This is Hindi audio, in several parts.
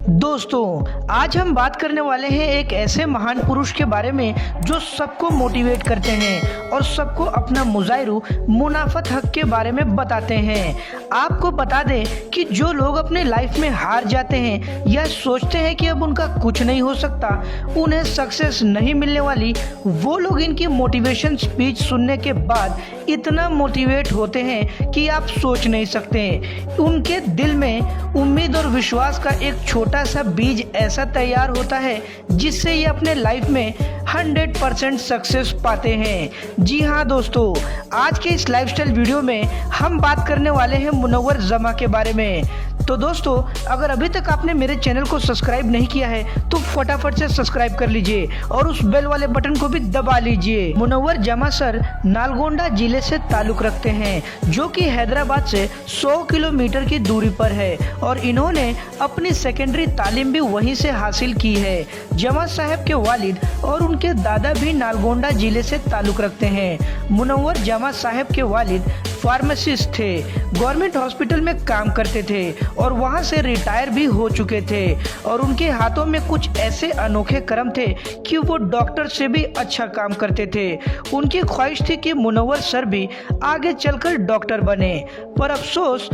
दोस्तों, आज हम बात करने वाले हैं एक ऐसे महान पुरुष के बारे में जो सबको मोटिवेट करते हैं और सबको अपना मुजाहिर मुनाफत हक के बारे में बताते हैं। आपको बता दें कि जो लोग अपने लाइफ में हार जाते हैं या सोचते हैं कि अब उनका कुछ नहीं हो सकता, उन्हें सक्सेस नहीं मिलने वाली, वो लोग इनकी मोटिवेशन स्पीच सुनने के बाद इतना मोटिवेट होते हैं कि आप सोच नहीं सकते। उनके दिल में उम्मीद और विश्वास का एक छोटा सा बीज ऐसा तैयार होता है जिससे ये अपने लाइफ में 100% सक्सेस पाते हैं। जी हाँ दोस्तों, आज के इस लाइफस्टाइल वीडियो में हम बात करने वाले हैं मुनव्वर जमा के बारे में। तो दोस्तों, अगर अभी तक आपने मेरे चैनल को सब्सक्राइब नहीं किया है तो फटाफट से सब्सक्राइब कर लीजिए और उस बेल वाले बटन को भी दबा लीजिए। मुनव्वर जमा सर नालगोंडा जिले से ताल्लुक रखते हैं जो कि हैदराबाद से 100 किलोमीटर की दूरी पर है और इन्होंने अपनी सेकेंडरी तालीम भी वहीं से हासिल की है। जमा साहब के वालिद और उनके दादा भी नालगोंडा जिले से ताल्लुक रखते हैं। मुनव्वर जमा साहब के वालिद फार्मासिस्ट थे, गवर्नमेंट हॉस्पिटल में काम करते थे और वहां से रिटायर भी हो चुके थे और उनके हाथों में कुछ ऐसे अनोखे कर्म थे कि वो डॉक्टर से भी अच्छा काम करते थे। उनकी ख्वाहिश थी कि मुनव्वर सर भी आगे चलकर डॉक्टर बने, पर अफसोस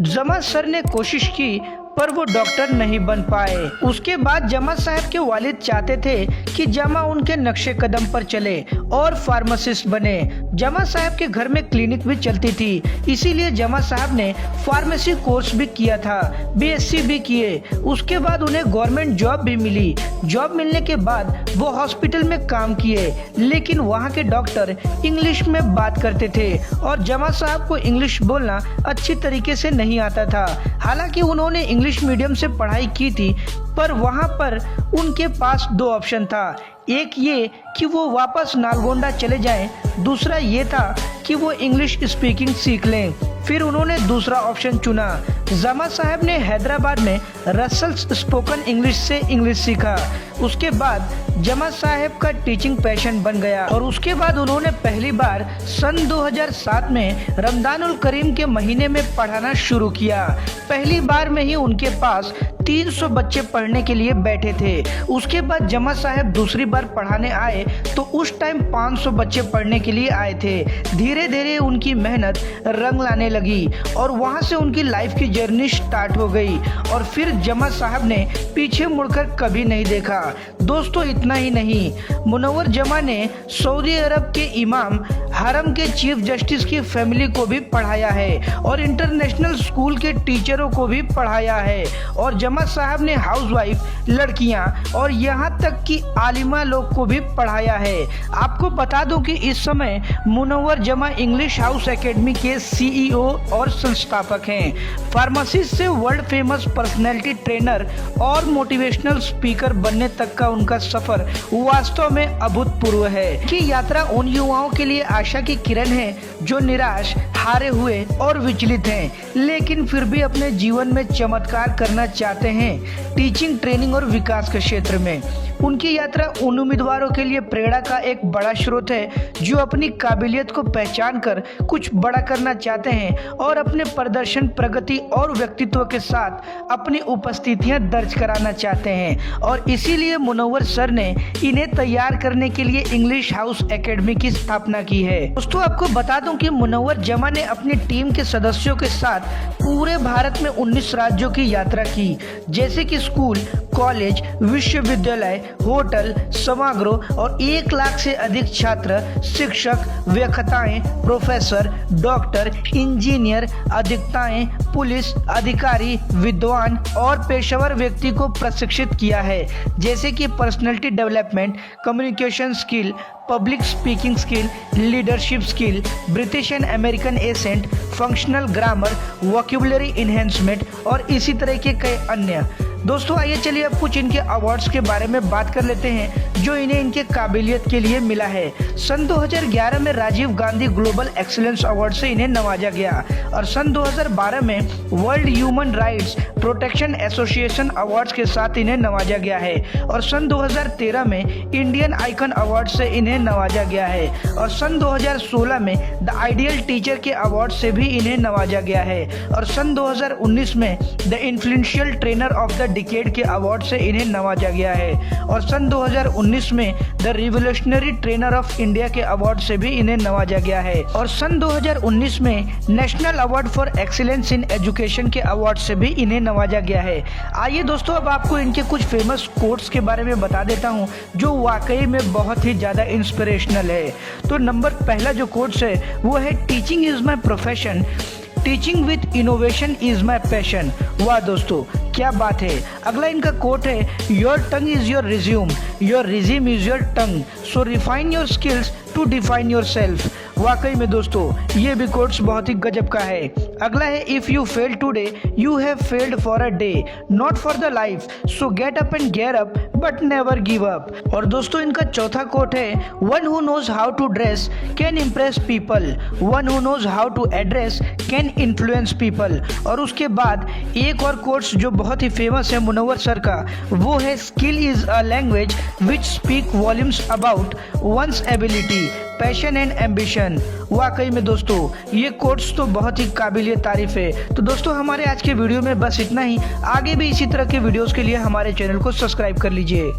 जमा सर ने कोशिश की पर वो डॉक्टर नहीं बन पाए। उसके बाद जमा साहब के वालिद चाहते थे कि जमा उनके नक्शे कदम पर चले और फार्मासिस्ट बने। जमा साहब के घर में क्लिनिक भी चलती थी, इसीलिए जमा साहब ने फार्मेसी कोर्स भी किया था, बीएससी भी किए। उसके बाद उन्हें गवर्नमेंट जॉब भी मिली। जॉब मिलने के बाद वो हॉस्पिटल में काम किए, लेकिन वहाँ के डॉक्टर इंग्लिश में बात करते थे और जमा साहब को इंग्लिश बोलना अच्छी तरीके से नहीं आता था। हालांकि उन्होंने इंग्लिश मीडियम से पढ़ाई की थी, पर वहाँ पर उनके पास दो ऑप्शन था। एक ये कि वो वापस नालगोंडा चले जाएं, दूसरा ये था कि वो इंग्लिश स्पीकिंग सीख लें। फिर उन्होंने दूसरा ऑप्शन चुना। जमा साहब ने हैदराबाद में रसल्स स्पोकन इंग्लिश से इंग्लिश सीखा। उसके बाद जमा साहब का टीचिंग पैशन बन गया और उसके बाद उन्होंने पहली बार सन 2007 में रमजानुल करीम के महीने में पढ़ाना शुरू किया। पहली बार में ही उनके पास 300 बच्चे पढ़ने के लिए बैठे थे। उसके बाद जमा साहब दूसरी बार पढ़ाने आए तो उस टाइम 500 बच्चे पढ़ने के लिए आए थे। धीरे धीरे उनकी मेहनत रंग लाने लगी और वहां से उनकी लाइफ की जर्नी स्टार्ट हो गई और फिर जमा साहब ने पीछे मुड़कर कभी नहीं देखा। दोस्तों, इतना ही नहीं, मुनव्वर जमा ने सऊदी अरब के इमाम हरम के चीफ जस्टिस की फैमिली को भी पढ़ाया है और इंटरनेशनल स्कूल के टीचरों को भी पढ़ाया है और जमा साहब ने हाउसवाइफ, लड़कियां और यहाँ तक कि आलिमा लोग को भी पढ़ाया है। आपको बता दूं कि इस समय मुनव्वर जमा इंग्लिश हाउस एकेडमी के सीईओ और संस्थापक हैं। फार्मासिस्ट से वर्ल्ड फेमस पर्सनैलिटी ट्रेनर और मोटिवेशनल स्पीकर बनने तक का उनका सफर वास्तव में अभूतपूर्व है कि यात्रा उन युवाओं के लिए आशा की किरण है जो निराश, हारे हुए और विचलित हैं, लेकिन फिर भी अपने जीवन में चमत्कार करना चाहते हैं टीचिंग, ट्रेनिंग और विकास के क्षेत्र में। उनकी यात्रा उन उम्मीदवारों के लिए प्रेरणा का एक बड़ा स्रोत है जो अपनी काबिलियत को पहचान कर कुछ बड़ा करना चाहते हैं और अपने प्रदर्शन, प्रगति और व्यक्तित्व के साथ अपनी उपस्थितियां दर्ज कराना चाहते हैं और इसीलिए मुनव्वर सर ने इन्हें तैयार करने के लिए इंग्लिश हाउस एकेडमी की स्थापना की है। दोस्तों, आपको बता दूं कि मुनव्वर जमा ने अपनी टीम के सदस्यों के साथ पूरे भारत में 19 राज्यों की यात्रा की, जैसे कि स्कूल, कॉलेज, विश्वविद्यालय, होटल, समागृह और 1 लाख से अधिक छात्र, शिक्षक, व्याख्याताएं, प्रोफेसर, डॉक्टर, इंजीनियर, अधिवक्ताएं, पुलिस अधिकारी, विद्वान और पेशेवर व्यक्ति को प्रशिक्षित किया है, जैसे कि personality development, communication skill, public speaking skill, leadership skill, British and American accent, functional grammar, vocabulary enhancement और इसी तरह के कई अन्य। दोस्तों, आइए चलिए अब कुछ इनके अवार्ड्स के बारे में बात कर लेते हैं जो इन्हें इनके काबिलियत के लिए मिला है। सन 2011 में Rajiv Gandhi global excellence award से इन्हें नवाजा गया और सन 2012 में world human rights protection association awards के साथ इन्हें नवाजा गया है और सन 2013 में इंडियन आइकन अवार्ड से इन्हें नवाजा गया है और सन 2016 में द आइडियल टीचर के अवार्ड से भी इन्हें नवाजा गया है और सन 2019 में the influential trainer of the decade के अवार्ड से इन्हें नवाजा गया है और सन 2019 में the revolutionary trainer of India के अवार्ड से भी इन्हें नवाजा गया है और सन 2019 में national award for excellence in education के अवार्ड से भी इन्हें नवाजा गया है। आइए दोस्तों, अब आपको इनके कुछ फेमस कोट्स के बारे में बता देता हूं जो वाकई में बहुत ही ज़्यादा इंस्पिरेशनल है। तो पहला जो कोट्स है वो है teaching is my profession, teaching with innovation is my passion. वाह दोस्तों, क्या बात है। अगला इनका कोट है your tongue is your resume, your resume is your tongue, so refine your skills to define yourself. वाकई में दोस्तों ये भी कोट्स बहुत ही गजब का है। अगला है if you fail today you have failed for a day not for the life, so get up and gear up but never give up. और दोस्तों इनका चौथा कोट है one who knows how to dress can impress people, one who knows how to address can influence people. और उसके बाद एक और कोट्स जो बहुत ही फेमस है मुनव्वर सर का, वो है skill is a language which speak volumes about one's ability, passion and ambition. वाकई में दोस्तों ये कोट्स तो बहुत ही काबिल तारीफ है। तो दोस्तों हमारे आज के वीडियो में बस इतना ही। आगे भी इसी तरह के वीडियोस के लिए हमारे चैनल को सब्सक्राइब कर लीजिए।